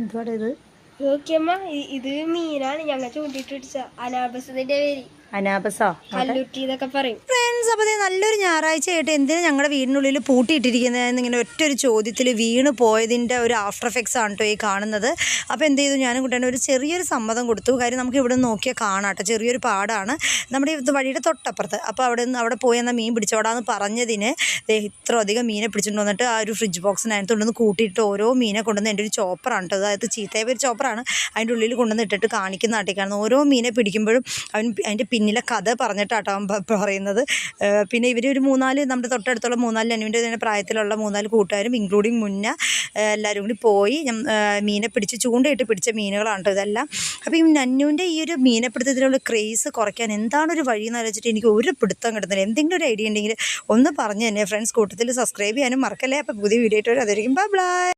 എന്തുവാണ് ഇത്? നോക്കിയമ്മ, ഇത് മീനാണ്. ഞങ്ങൾ ചൂണ്ടിട്ട് പിടിച്ച അനാബസത്തിന്റെ പേര്. അനാബസോ കല്ലുറ്റി എന്നൊക്കെ പറയും. ഫ്രണ്ട്സ്, അപ്പോൾ നല്ലൊരു ഞായറാഴ്ച ആയിട്ട് എന്തിനാ ഞങ്ങളുടെ വീടിനുള്ളിൽ പൂട്ടിയിട്ടിരിക്കുന്നതെന്ന് ഇങ്ങനെ ഒറ്റൊരു ചോദ്യത്തിൽ വീണ് പോയതിൻ്റെ ഒരു ആഫ്റ്റർ എഫക്ട്സ് ആണ് കേട്ടോ ഈ കാണുന്നത്. അപ്പോൾ എന്ത് ചെയ്തു, ഞാനും കുട്ടേനെ ഒരു ചെറിയൊരു സമ്മതം കൊടുത്തു. കാര്യം നമുക്ക് ഇവിടെ നിന്ന് നോക്കിയാൽ കാണാട്ടോ, ചെറിയൊരു പാടാണ് നമ്മുടെ ഇത് വഴിയുടെ തൊട്ടപ്പുറത്ത്. അപ്പോൾ അവിടെ പോയി എന്നാൽ മീൻ പിടിച്ചോടാന്ന് പറഞ്ഞതിന് ഇത്ര അധികം മീനെ പിടിച്ചിട്ട് വന്നിട്ട് ആ ഒരു ഫ്രിഡ്ജ് ബോക്സിനകത്ത് കൊണ്ടുവന്ന് കൂട്ടിയിട്ട് ഓരോ മീനെ കൊണ്ടുവന്ന് എൻ്റെ ഒരു ചോപ്പറാണ് കേട്ടോ, അതായത് ചീത്തയായ ഒരു ചോപ്പറാണ്, അതിൻ്റെ ഉള്ളിൽ കൊണ്ടുവന്ന് ഇട്ടിട്ട് കാണിക്കുന്ന നാട്ടിൽ ഓരോ മീനെ പിടിക്കുമ്പോഴും അതിൻ്റെ പിന്നിലെ കഥ പറഞ്ഞിട്ടാട്ടോ അവൻ പറയുന്നത്. പിന്നെ ഇവർ ഒരു 3-4 നമ്മുടെ തൊട്ടടുത്തുള്ള 3-4 അനുവിൻ്റെ തന്നെ പ്രായത്തിലുള്ള 3-4 കൂട്ടുകാരും ഇൻക്ലൂഡിങ് മുന്നേ എല്ലാവരും കൂടി പോയി മീനെ പിടിച്ച് ചൂണ്ടയിട്ട് പിടിച്ച മീനുകളാണ് കേട്ടോ ഇതെല്ലാം. അപ്പോൾ ഈ നന്നുവിൻ്റെ ഈ ഒരു മീനെപ്പിടുത്തത്തിലുള്ള ക്രേസ് കുറയ്ക്കാൻ എന്താണൊരു വഴി എന്ന് ആലോചിച്ചിട്ട് എനിക്ക് ഒരു പിടുത്തം കിട്ടുന്നില്ല. എന്തെങ്കിലും ഒരു ഐഡിയ ഉണ്ടെങ്കിൽ ഒന്ന് പറഞ്ഞു തന്നെ ഫ്രണ്ട്സ്. കൂട്ടത്തിൽ സബ്സ്ക്രൈബ് ചെയ്യാനും മറക്കല്ലേ. അപ്പോൾ പുതിയ വീഡിയോ ആയിട്ട് അതായിരിക്കും. Bye bye.